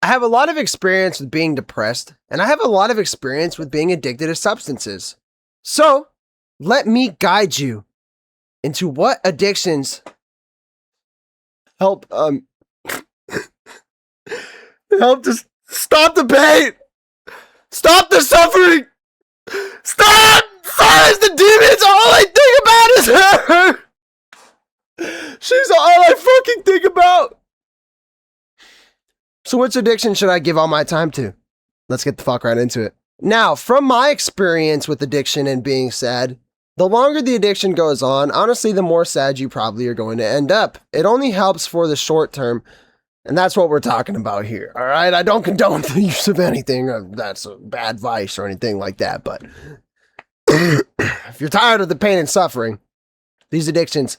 I have a lot of experience with being depressed, and I have a lot of experience with being addicted to substances. So, let me guide you into what addictions help help to stop the pain, stop the suffering, stop silence the demons. All I think about is her. She's all I fucking think about. So which addiction should I give all my time to? Let's get the fuck right into it. Now, from my experience with addiction and being sad, the longer the addiction goes on, honestly, the more sad you probably are going to end up. It only helps for the short term, and that's what we're talking about here, all right? I don't condone the use of anything that's a bad vice or anything like that, but if you're tired of the pain and suffering, these addictions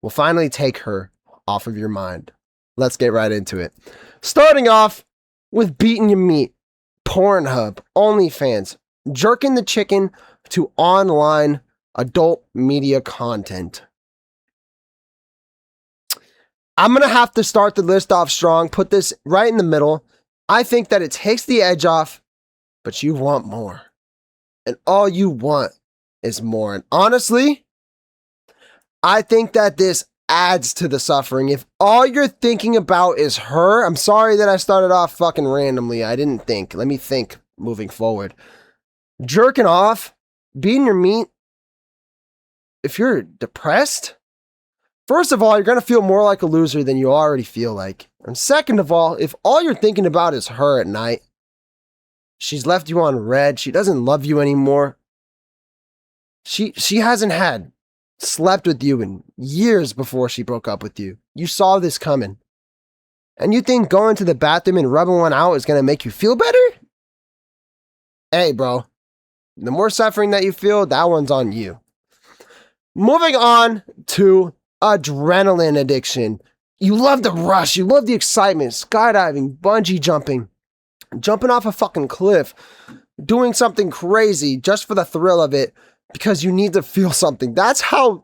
will finally take her off of your mind. Let's get right into it. Starting off with beating your meat, Pornhub, OnlyFans, jerking the chicken to online adult media content. I'm going to have to start the list off strong, put this right in the middle. I think that it takes the edge off, but you want more. And all you want is more. And honestly, I think that this adds to the suffering. If all you're thinking about is her, I'm sorry that I started off fucking randomly. I didn't think. Let me think moving forward. Jerking off, beating your meat. If you're depressed, first of all, you're going to feel more like a loser than you already feel like. And second of all, if all you're thinking about is her at night, she's left you on red, she doesn't love you anymore. She hasn't slept with you in years before she broke up with you. You saw this coming. And you think going to the bathroom and rubbing one out is going to make you feel better? Hey, bro. The more suffering that you feel, that one's on you. Moving on to adrenaline addiction. You love the rush. You love the excitement. Skydiving, bungee jumping, jumping off a fucking cliff, doing something crazy just for the thrill of it. Because you need to feel something. That's how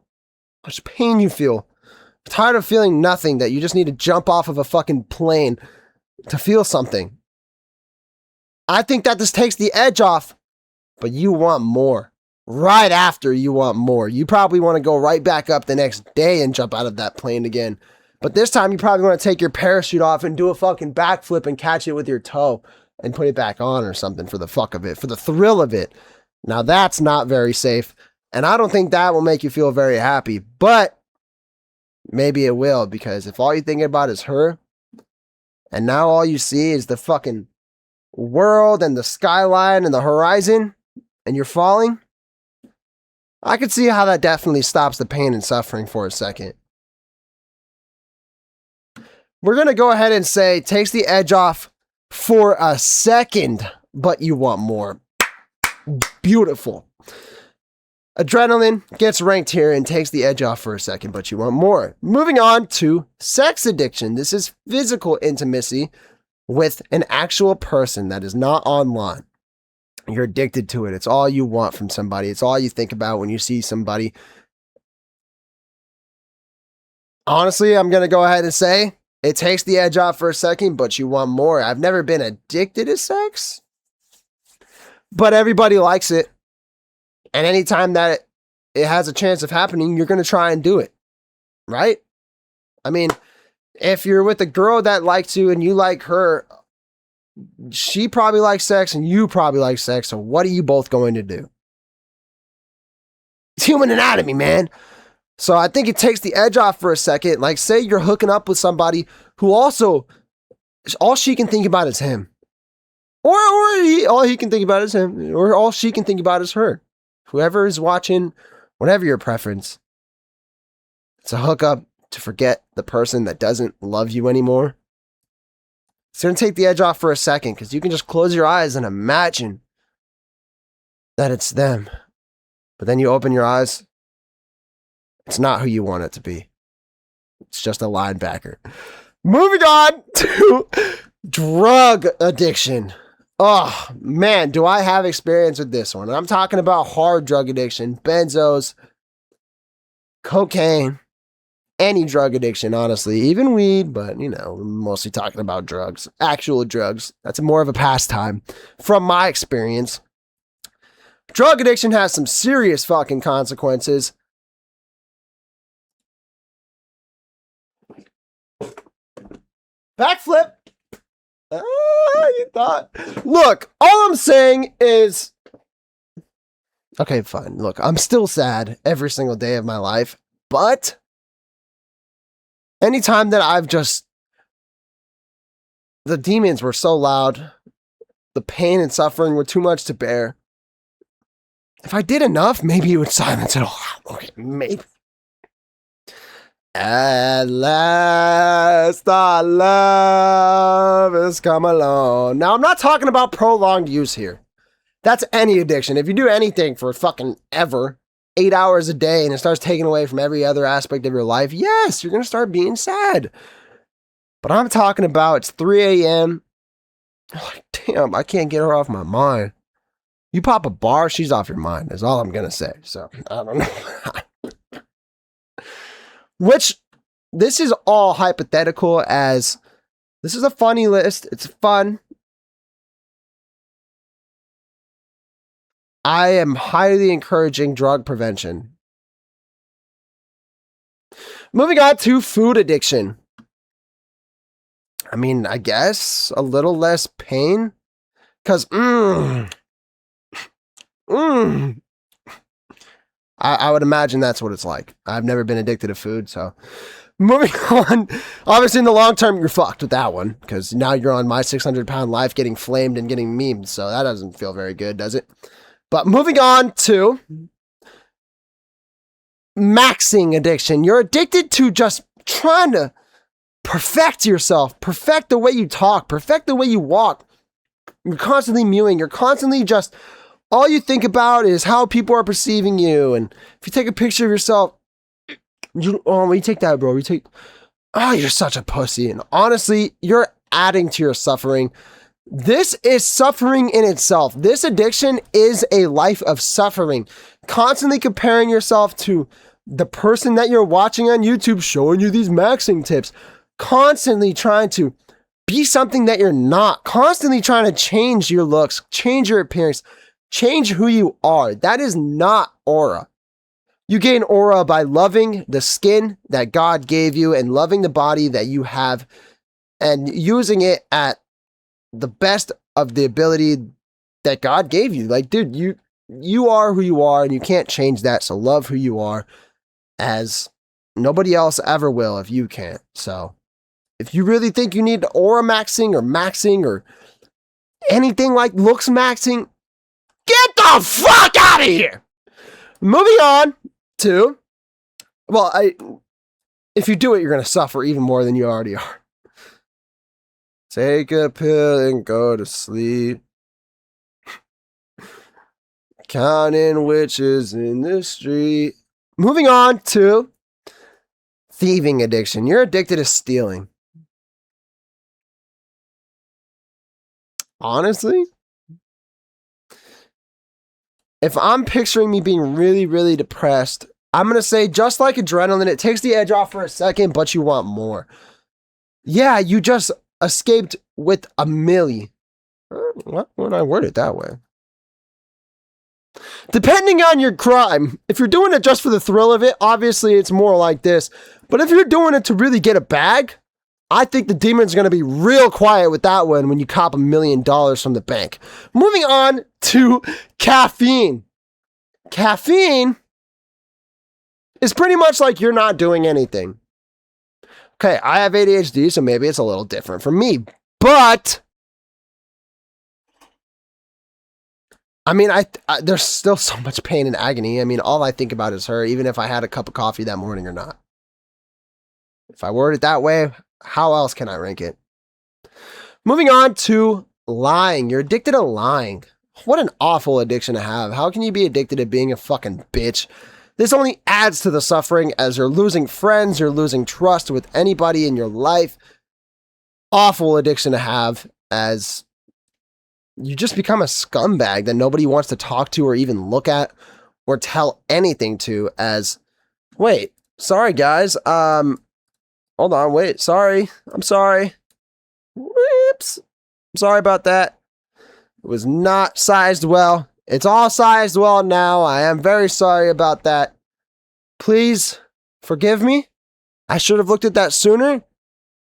much pain you feel. You're tired of feeling nothing, that you just need to jump off of a fucking plane to feel something. I think that this takes the edge off, but you want more. Right after, you want more. You probably want to go right back up the next day and jump out of that plane again. But this time, you probably want to take your parachute off and do a fucking backflip and catch it with your toe and put it back on or something for the fuck of it, for the thrill of it. Now that's not very safe, and I don't think that will make you feel very happy, but maybe it will, because if all you're thinking about is her, and now all you see is the fucking world and the skyline and the horizon, and you're falling, I could see how that definitely stops the pain and suffering for a second. We're going to go ahead and say takes the edge off for a second, but you want more. Beautiful. Adrenaline gets ranked here and takes the edge off for a second, but you want more. Moving on to sex addiction. This is physical intimacy with an actual person that is not online. You're addicted to it. It's all you want from somebody. It's all you think about when you see somebody. Honestly, I'm going to go ahead and say it takes the edge off for a second, but you want more. I've never been addicted to sex, but everybody likes it. And anytime that it has a chance of happening, you're going to try and do it. Right? I mean, if you're with a girl that likes you and you like her, she probably likes sex and you probably like sex. So what are you both going to do? It's human anatomy, man. So I think it takes the edge off for a second. Like, say you're hooking up with somebody who also, all she can think about is him. All he can think about is him, or all she can think about is her. Whoever is watching, whatever your preference, it's a hookup to forget the person that doesn't love you anymore. It's going to take the edge off for a second, because you can just close your eyes and imagine that it's them. But then you open your eyes, it's not who you want it to be. It's just a linebacker. Moving on to drug addiction. Oh, man, do I have experience with this one. I'm talking about hard drug addiction, benzos, cocaine, any drug addiction, honestly, even weed, but you know, we're mostly talking about drugs, actual drugs. That's more of a pastime from my experience. Drug addiction has some serious fucking consequences. Backflip. You thought. Look, all I'm saying is, okay, fine. Look, I'm still sad every single day of my life, but anytime that the demons were so loud, the pain and suffering were too much to bear. If I did enough, maybe it would silence it all. Okay, maybe. At last, our love has come along. Now, I'm not talking about prolonged use here. That's any addiction. If you do anything for fucking ever, 8 hours a day, and it starts taking away from every other aspect of your life, yes, you're going to start being sad. But I'm talking about it's 3 a.m. Like, damn, I can't get her off my mind. You pop a bar, she's off your mind, is all I'm going to say. So, I don't know. Which, this is all hypothetical, as this is a funny list. It's fun. I am highly encouraging drug prevention. Moving on to food addiction. I mean, I guess a little less pain. Because, I would imagine that's what it's like. I've never been addicted to food, so. Moving on. Obviously, in the long term, you're fucked with that one. Because now you're on my 600-pound life getting flamed and getting memed. So that doesn't feel very good, does it? But moving on to maxing addiction. You're addicted to just trying to perfect yourself, perfect the way you talk, perfect the way you walk. You're constantly mewing. You're constantly just, all you think about is how people are perceiving you. And if you take a picture of yourself, you take that, bro. You're such a pussy. And honestly, you're adding to your suffering. This is suffering in itself. This addiction is a life of suffering. Constantly comparing yourself to the person that you're watching on YouTube showing you these maxing tips. Constantly trying to be something that you're not. Constantly trying to change your looks, change your appearance, change who you are. That is not aura. You gain aura by loving the skin that God gave you and loving the body that you have and using it at the best of the ability that God gave you. Like, dude, you are who you are and you can't change that. So love who you are, as nobody else ever will if you can't. So if you really think you need aura maxing or anything like looks maxing, get the fuck out of here. Moving on to, if you do it, you're going to suffer even more than you already are. Take a pill and go to sleep. Counting witches in the street. Moving on to thieving addiction. You're addicted to stealing. Honestly, if I'm picturing me being really, really depressed, I'm going to say just like adrenaline, it takes the edge off for a second, but you want more. Yeah, you just escaped with a milli. What when I word it that way? Depending on your crime, if you're doing it just for the thrill of it, obviously it's more like this. But if you're doing it to really get a bag, I think the demon's going to be real quiet with that one when you cop $1 million from the bank. Moving on to caffeine. Caffeine is pretty much like you're not doing anything. Okay, I have ADHD, so maybe it's a little different for me. But I mean, there's still so much pain and agony. I mean, all I think about is her, even if I had a cup of coffee that morning or not. If I word it that way, how else can I rank it? Moving on to lying. You're addicted to lying. What an awful addiction to have. How can you be addicted to being a fucking bitch? This only adds to the suffering as you're losing friends, you're losing trust with anybody in your life. Awful addiction to have, as you just become a scumbag that nobody wants to talk to or even look at or tell anything to, as, wait, Sorry, guys. Hold on, wait. Sorry. I'm sorry. Whoops. I'm sorry about that. It was not sized well. It's all sized well now. I am very sorry about that. Please forgive me. I should have looked at that sooner.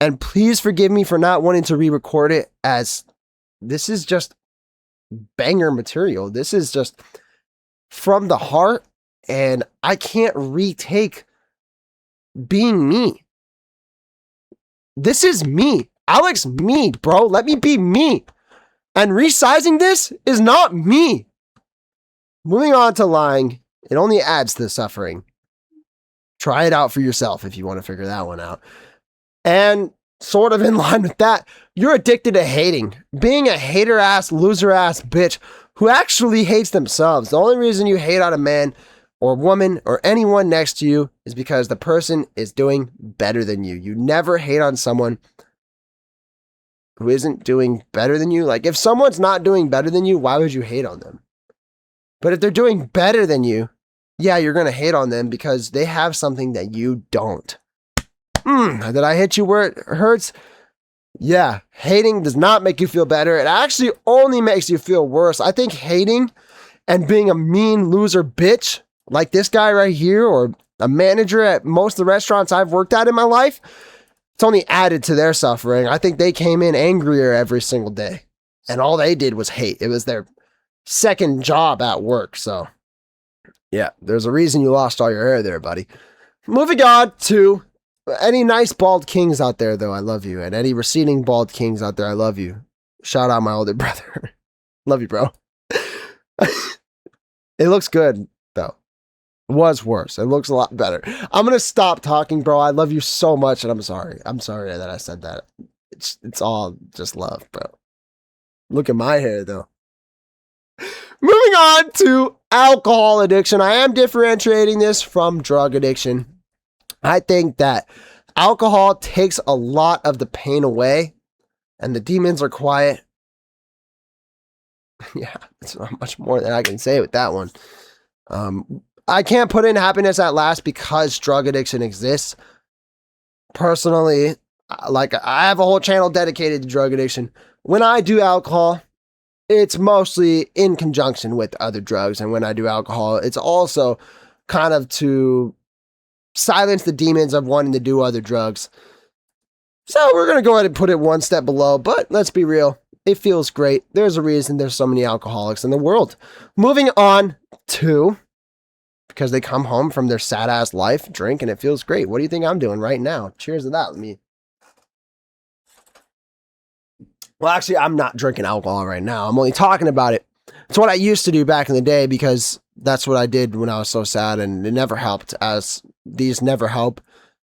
And please forgive me for not wanting to re-record it, as this is just banger material. This is just from the heart, and I can't retake being me. This is me. Alex, me, bro. Let me be me. And resizing this is not me. Moving on to lying. It only adds to the suffering. Try it out for yourself if you want to figure that one out. And sort of in line with that, you're addicted to hating. Being a hater-ass, loser-ass bitch who actually hates themselves. The only reason you hate on a man or woman or anyone next to you is because the person is doing better than you. You never hate on someone who isn't doing better than you. Like, if someone's not doing better than you, why would you hate on them? But if they're doing better than you, yeah, you're going to hate on them because they have something that you don't. Did I hit you where it hurts? Yeah, hating does not make you feel better. It actually only makes you feel worse. I think hating and being a mean loser bitch, like this guy right here, or a manager at most of the restaurants I've worked at in my life, it's only added to their suffering. I think they came in angrier every single day, and all they did was hate. It was their second job at work. So yeah, there's a reason you lost all your hair there, buddy. Moving on to any nice bald kings out there, though, I love you. And any receding bald kings out there, I love you. Shout out my older brother. Love you, bro. It looks good, though. It was worse. It looks a lot better. I'm going to stop talking, bro. I love you so much, and I'm sorry. I'm sorry that I said that. It's all just love, bro. Look at my hair, though. Moving on to alcohol addiction. I am differentiating this from drug addiction. I think that alcohol takes a lot of the pain away and the demons are quiet. Yeah, it's not much more than I can say with that one. I can't put in happiness at last because drug addiction exists. Personally, like, I have a whole channel dedicated to drug addiction. When I do alcohol, it's mostly in conjunction with other drugs. And when I do alcohol, it's also kind of to silence the demons of wanting to do other drugs. So we're going to go ahead and put it one step below, but let's be real. It feels great. There's a reason there's so many alcoholics in the world. Moving on to, because they come home from their sad ass life, drink, and it feels great. What do you think I'm doing right now? Cheers to that. Well, actually, I'm not drinking alcohol right now. I'm only talking about it. It's what I used to do back in the day because that's what I did when I was so sad, and it never helped, as these never help.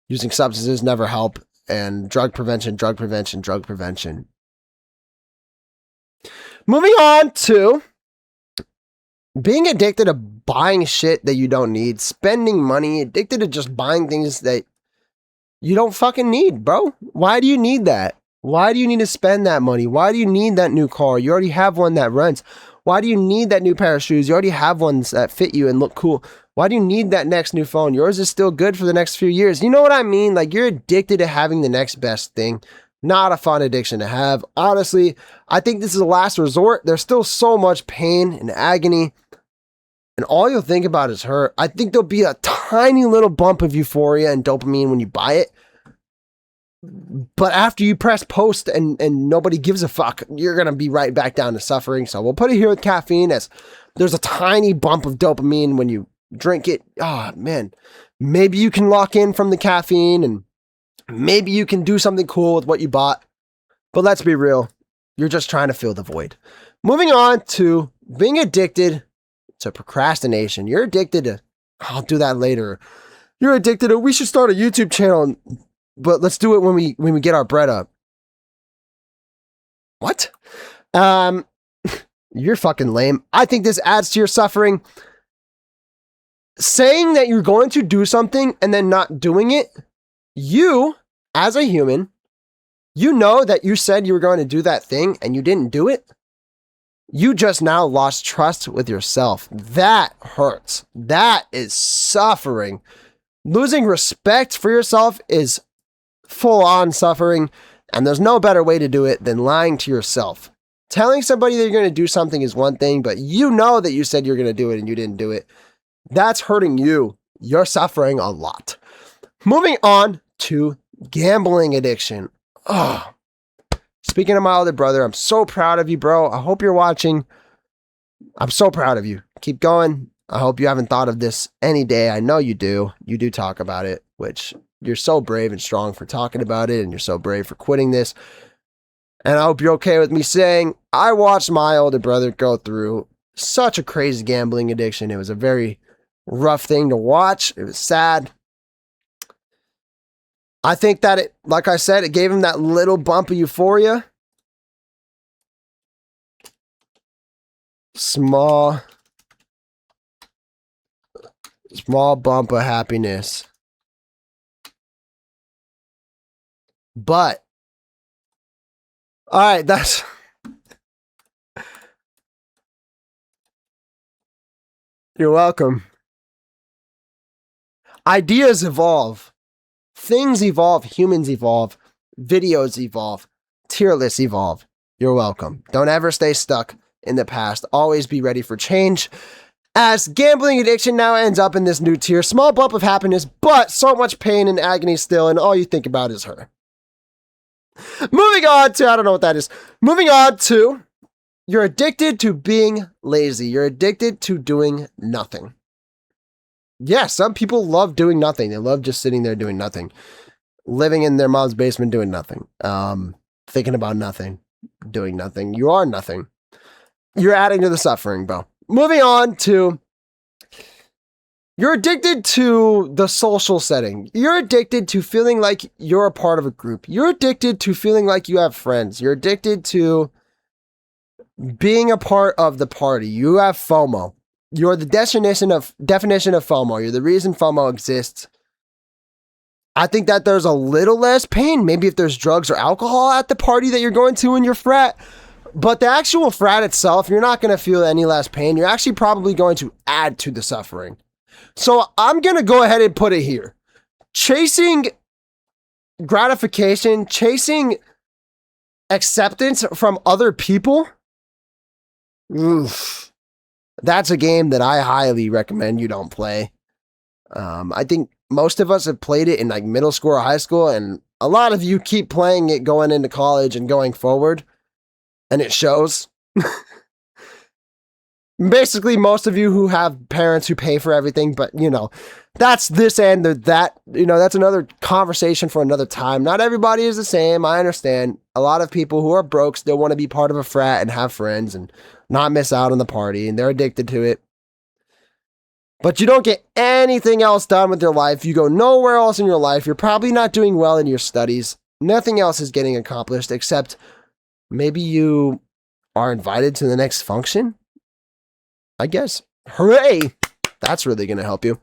Using substances never help, and drug prevention. Moving on to being addicted to buying shit that you don't need, spending money, addicted to just buying things that you don't fucking need, bro. Why do you need that? Why do you need to spend that money? Why do you need that new car? You already have one that runs. Why do you need that new pair of shoes? You already have ones that fit you and look cool. Why do you need that next new phone? Yours is still good for the next few years. You know what I mean? Like, you're addicted to having the next best thing. Not a fun addiction to have. Honestly, I think this is a last resort. There's still so much pain and agony, and all you'll think about is hurt. I think there'll be a tiny little bump of euphoria and dopamine when you buy it. But after you press post and nobody gives a fuck, you're going to be right back down to suffering. So we'll put it here with caffeine, as there's a tiny bump of dopamine when you drink it. Oh, man. Maybe you can lock in from the caffeine, and maybe you can do something cool with what you bought. But let's be real. You're just trying to fill the void. Moving on to being addicted to procrastination. You're addicted to, I'll do that later. You're addicted to, we should start a YouTube channel, but let's do it when we get our bread up. What? You're fucking lame. I think this adds to your suffering. Saying that you're going to do something and then not doing it, you, as a human, you know that you said you were going to do that thing and you didn't do it. You just now lost trust with yourself. That hurts. That is suffering. Losing respect for yourself is full-on suffering, and there's no better way to do it than lying to yourself. Telling somebody that you're going to do something is one thing, but you know that you said you're going to do it and you didn't do it. That's hurting you. You're suffering a lot. Moving on to gambling addiction. Oh, speaking of my older brother, I'm so proud of you, bro. I hope you're watching. I'm so proud of you. Keep going. I hope you haven't thought of this any day. I know you do. You do talk about it, which you're so brave and strong for talking about it, and you're so brave for quitting this. And I hope you're okay with me saying I watched my older brother go through such a crazy gambling addiction. It was a very rough thing to watch. It was sad. I think that it, like I said, it gave him that little bump of euphoria. Small bump of happiness. But, all right, that's... You're welcome. Ideas evolve. Things evolve. Humans evolve. Videos evolve. Tier lists evolve. You're welcome. Don't ever stay stuck in the past. Always be ready for change. As gambling addiction now ends up in this new tier. Small bump of happiness, but so much pain and agony still, and all you think about is her. Moving on to, I don't know what that is. Moving on to, you're addicted to being lazy. You're addicted to doing nothing. Yeah, some people love doing nothing. They love just sitting there doing nothing. Living in their mom's basement doing nothing. Thinking about nothing. Doing nothing. You are nothing. You're adding to the suffering, bro. Moving on to, you're addicted to the social setting. You're addicted to feeling like you're a part of a group. You're addicted to feeling like you have friends. You're addicted to being a part of the party. You have FOMO. You're the definition of FOMO. You're the reason FOMO exists. I think that there's a little less pain, maybe if there's drugs or alcohol at the party that you're going to in your frat. But the actual frat itself, you're not going to feel any less pain. You're actually probably going to add to the suffering. So I'm going to go ahead and put it here. Chasing gratification, chasing acceptance from other people, oof, that's a game that I highly recommend you don't play. I think most of us have played it in like middle school or high school, and a lot of you keep playing it going into college and going forward. And it shows. Basically, most of you who have parents who pay for everything, but that's this and that. That's another conversation for another time. Not everybody is the same. I understand. A lot of people who are broke still want to be part of a frat and have friends and not miss out on the party, and they're addicted to it. But you don't get anything else done with your life. You go nowhere else in your life. You're probably not doing well in your studies. Nothing else is getting accomplished except maybe you are invited to the next function, I guess. Hooray! That's really going to help you.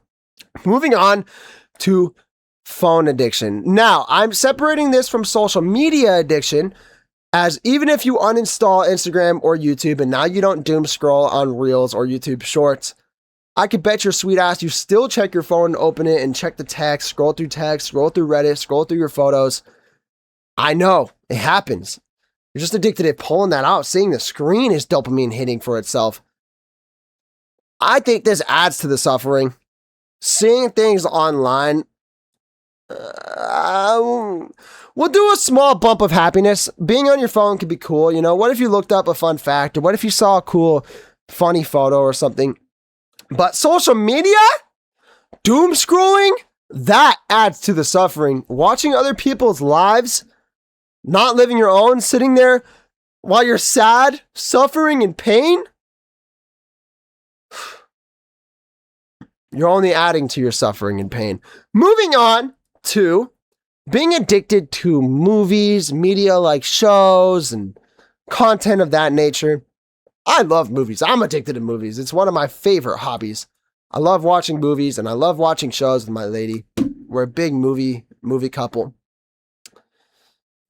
Moving on to phone addiction. Now, I'm separating this from social media addiction, as even if you uninstall Instagram or YouTube and now you don't doom scroll on Reels or YouTube Shorts, I could bet your sweet ass you still check your phone, open it, and check the text, scroll through Reddit, scroll through your photos. I know, it happens. You're just addicted to pulling that out. Seeing the screen is dopamine hitting for itself. I think this adds to the suffering. Seeing things online will do a small bump of happiness. Being on your phone could be cool. What if you looked up a fun fact? Or what if you saw a cool, funny photo or something? But social media? Doom scrolling? That adds to the suffering. Watching other people's lives, not living your own, sitting there while you're sad, suffering, and pain? You're only adding to your suffering and pain. Moving on to being addicted to movies, media like shows, and content of that nature. I love movies. I'm addicted to movies. It's one of my favorite hobbies. I love watching movies and I love watching shows with my lady. We're a big movie couple.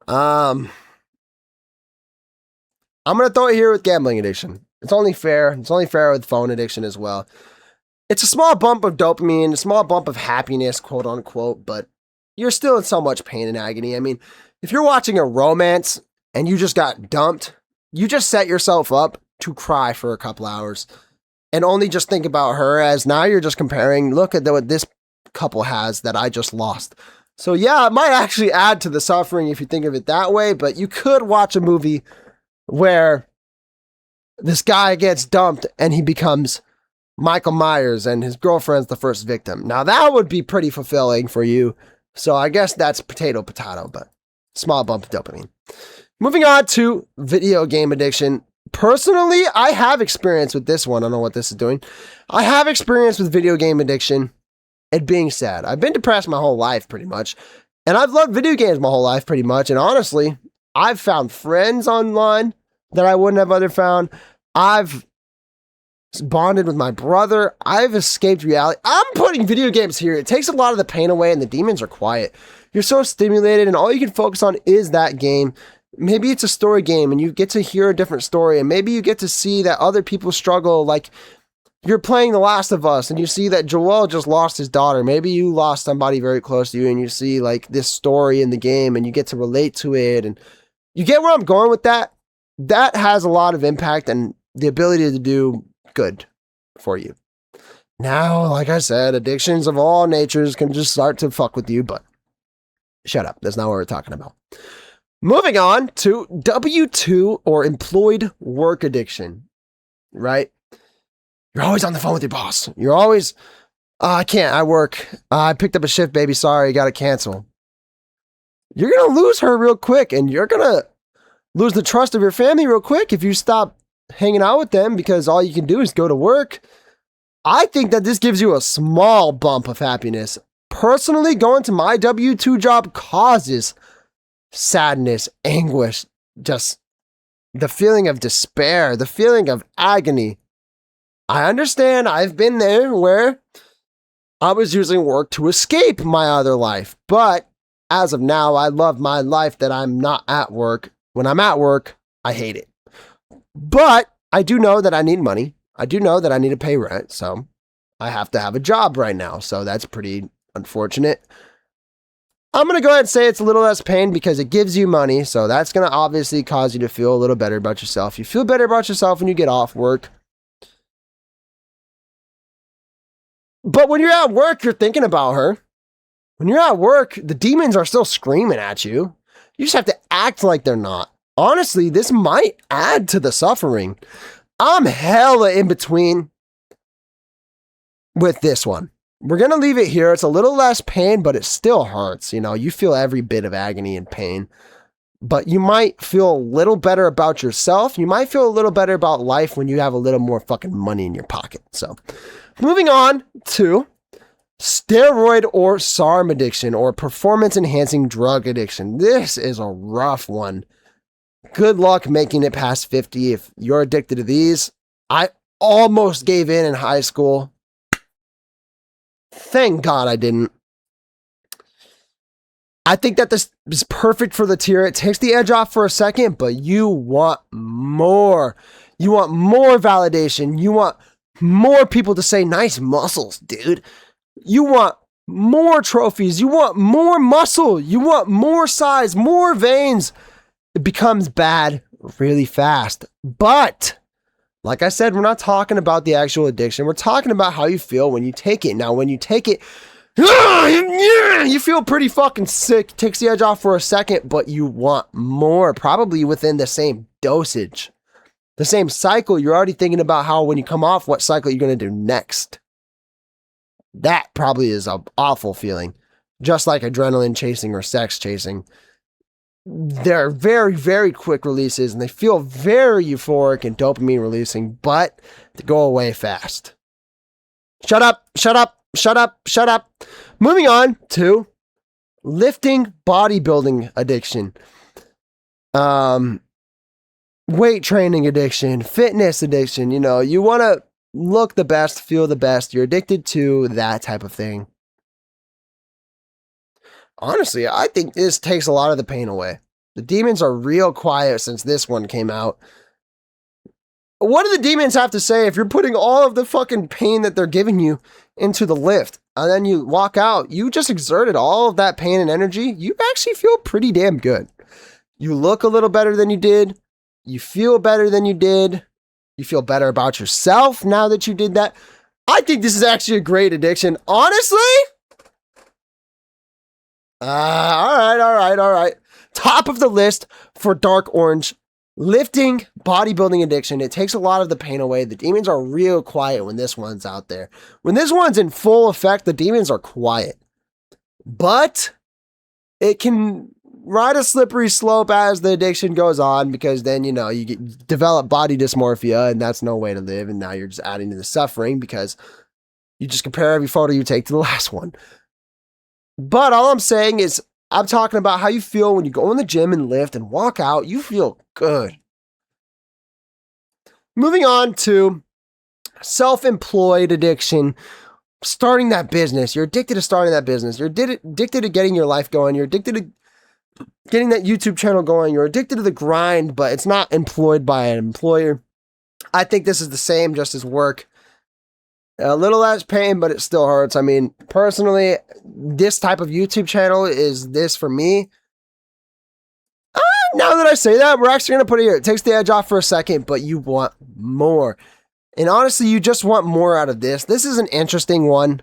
I'm going to throw it here with gambling addiction. It's only fair. It's only fair with phone addiction as well. It's a small bump of dopamine, a small bump of happiness, quote unquote, but you're still in so much pain and agony. I mean, if you're watching a romance and you just got dumped, you just set yourself up to cry for a couple hours and only just think about her as now you're just comparing, look at what this couple has that I just lost. So yeah, it might actually add to the suffering if you think of it that way, but you could watch a movie where this guy gets dumped and he becomes Michael Myers and his girlfriend's the first victim. Now that would be pretty fulfilling for you. So I guess that's potato, but small bump of dopamine. Moving on to video game addiction. Personally, I have experience with this one. I don't know what this is doing. I have experience with video game addiction and being sad. I've been depressed my whole life pretty much. And I've loved video games my whole life pretty much. And honestly, I've found friends online that I wouldn't have other found. I've bonded with my brother. I've escaped reality. I'm putting video games here. It takes a lot of the pain away and the demons are quiet. You're so stimulated and all you can focus on is that game. Maybe it's a story game and you get to hear a different story and maybe you get to see that other people struggle. Like you're playing The Last of Us and you see that Joel just lost his daughter. Maybe you lost somebody very close to you and you see like this story in the game and you get to relate to it. And you get where I'm going with that? That has a lot of impact and the ability to do good for you. Now, like I said, addictions of all natures can just start to fuck with you, but shut up. That's not what we're talking about. Moving on to W-2 or employed work addiction, right? You're always on the phone with your boss. You're always, I can't, I work. I picked up a shift, baby. Sorry, got to cancel. You're going to lose her real quick and you're going to lose the trust of your family real quick if you stop hanging out with them because all you can do is go to work. I think that this gives you a small bump of happiness. Personally, going to my W-2 job causes sadness, anguish, just the feeling of despair, the feeling of agony. I understand I've been there where I was using work to escape my other life, but as of now, I love my life that I'm not at work. When I'm at work, I hate it. But I do know that I need money. I do know that I need to pay rent. So I have to have a job right now. So that's pretty unfortunate. I'm going to go ahead and say it's a little less pain because it gives you money. So that's going to obviously cause you to feel a little better about yourself. You feel better about yourself when you get off work. But when you're at work, you're thinking about her. When you're at work, the demons are still screaming at you. You just have to act like they're not. Honestly, this might add to the suffering. I'm hella in between with this one. We're going to leave it here. It's a little less pain, but it still hurts. You know, you feel every bit of agony and pain, but you might feel a little better about yourself. You might feel a little better about life when you have a little more fucking money in your pocket. So moving on to steroid or SARM addiction or performance enhancing drug addiction. This is a rough one. Good luck making it past 50 if you're addicted to these. I almost gave in high school. Thank God I didn't. I think that this is perfect for the tier. It takes the edge off for a second, but you want more. You want more validation. You want more people to say, nice muscles, dude. You want more trophies. You want more muscle. You want more size, more veins. It becomes bad really fast. But like I said, we're not talking about the actual addiction. We're talking about how you feel when you take it. Now, when you take it, you feel pretty fucking sick. It takes the edge off for a second, but you want more, probably within the same dosage, the same cycle. You're already thinking about how when you come off, what cycle you're going to do next. That probably is an awful feeling, just like adrenaline chasing or sex chasing. They're very, very quick releases and they feel very euphoric and dopamine releasing, but they go away fast. Shut up, shut up, shut up, shut up. Moving on to lifting bodybuilding addiction. Weight training addiction, fitness addiction. You know, you want to look the best, feel the best. You're addicted to that type of thing. Honestly, I think this takes a lot of the pain away. The demons are real quiet since this one came out. What do the demons have to say if you're putting all of the fucking pain that they're giving you into the lift and then you walk out? You just exerted all of that pain and energy. You actually feel pretty damn good. You look a little better than you did. You feel better than you did. You feel better about yourself now that you did that. I think this is actually a great addiction. Honestly? All right. Top of the list for dark orange. Lifting, bodybuilding addiction. It takes a lot of the pain away. The demons are real quiet when this one's out there. When this one's in full effect, the demons are quiet. But it can ride a slippery slope as the addiction goes on, because then, you know, you develop body dysmorphia, and that's no way to live. And now you're just adding to the suffering because you just compare every photo you take to the last one. But all I'm saying is, I'm talking about how you feel when you go in the gym and lift and walk out. You feel good. Moving on to self-employed addiction. Starting that business. You're addicted to starting that business. You're addicted to getting your life going. You're addicted to getting that YouTube channel going. You're addicted to the grind, but it's not employed by an employer. I think this is the same, just as work. A little less pain, but it still hurts. I mean, personally, this type of YouTube channel is this for me. Now that I say that, we're actually going to put it here. It takes the edge off for a second, but you want more. And honestly, you just want more out of this. This is an interesting one.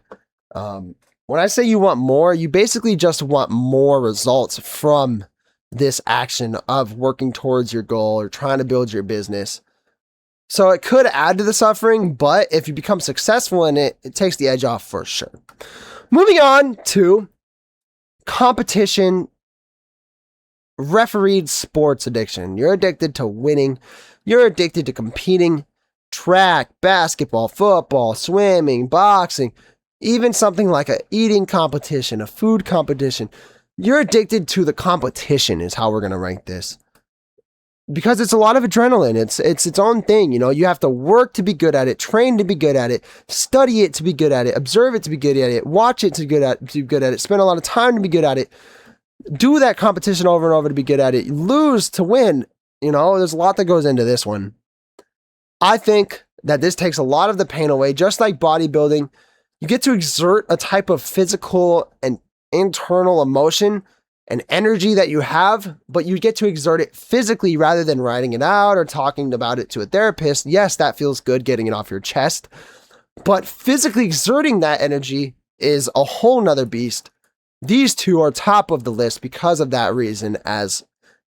When I say you want more, you basically just want more results from this action of working towards your goal or trying to build your business. So it could add to the suffering, but if you become successful in it, it takes the edge off for sure. Moving on to competition, refereed sports addiction. You're addicted to winning. You're addicted to competing. Track, basketball, football, swimming, boxing, even something like a eating competition, a food competition. You're addicted to the competition is how we're going to rank this. Because it's a lot of adrenaline. It's its own thing. You know, you have to work to be good at it, train to be good at it, study it to be good at it, observe it to be good at it, watch it to be good at it, spend a lot of time to be good at it, do that competition over and over to be good at it, lose to win. You know, there's a lot that goes into this one. I think that this takes a lot of the pain away. Just like bodybuilding, you get to exert a type of physical and internal emotion and energy that you have, but you get to exert it physically rather than writing it out or talking about it to a therapist. Yes, that feels good, getting it off your chest, but physically exerting that energy is a whole nother beast. These two are top of the list because of that reason, as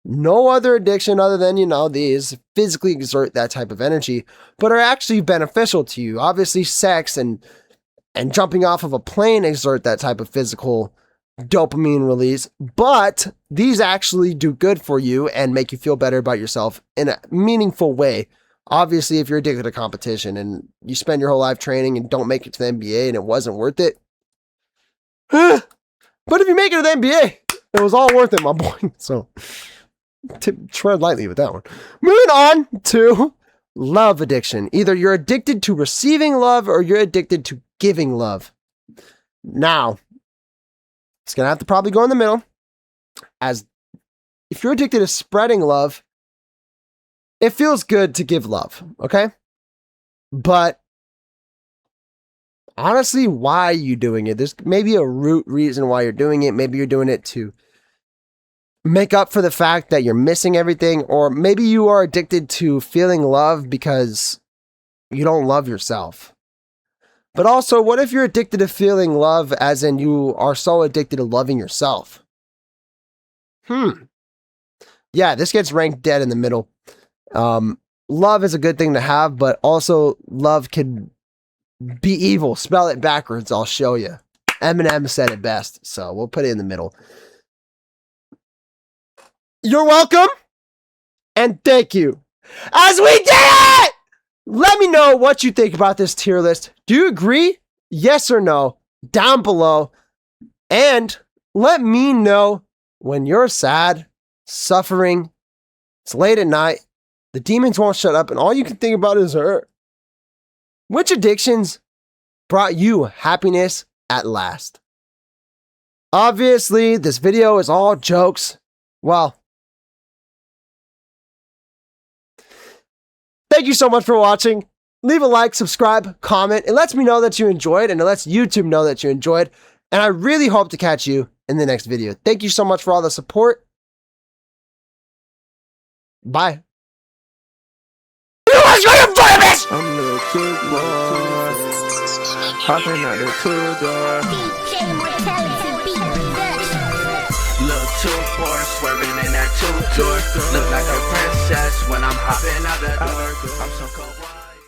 no other addiction other than, you know, these physically exert that type of energy, but are actually beneficial to you. Obviously, sex and jumping off of a plane exert that type of physical dopamine release, but these actually do good for you and make you feel better about yourself in a meaningful way. Obviously, if you're addicted to competition and you spend your whole life training and don't make it to the NBA and it wasn't worth it, but if you make it to the NBA, it was all worth it, my boy. So tread lightly with that one. Moving on to love addiction. Either you're addicted to receiving love or you're addicted to giving love. Now, it's going to have to probably go in the middle, as if you're addicted to spreading love, it feels good to give love, okay? But honestly, why are you doing it? There's maybe a root reason why you're doing it. Maybe you're doing it to make up for the fact that you're missing everything, or maybe you are addicted to feeling love because you don't love yourself. But also, what if you're addicted to feeling love as in you are so addicted to loving yourself? Yeah, this gets ranked dead in the middle. Love is a good thing to have, but also love can be evil. Spell it backwards, I'll show you. Eminem said it best, so we'll put it in the middle. You're welcome, and thank you. As we did it! Let me know what you think about this tier list. Do you agree? Yes or no? Down below. And let me know when you're sad, suffering, it's late at night, the demons won't shut up, and all you can think about is her. Which addictions brought you happiness at last? Obviously, this video is all jokes. Well, Thank you so much for watching. Leave a like, subscribe, comment. It lets me know that you enjoyed, and it lets YouTube know that you enjoyed. And I really hope to catch you in the next video. Thank you so much for all the support. Bye. I'm the two boy, hopping out the two-door. Little two-boy, swerving in that two-door. Look like a princess when I'm hopping out the door. I'm so cold.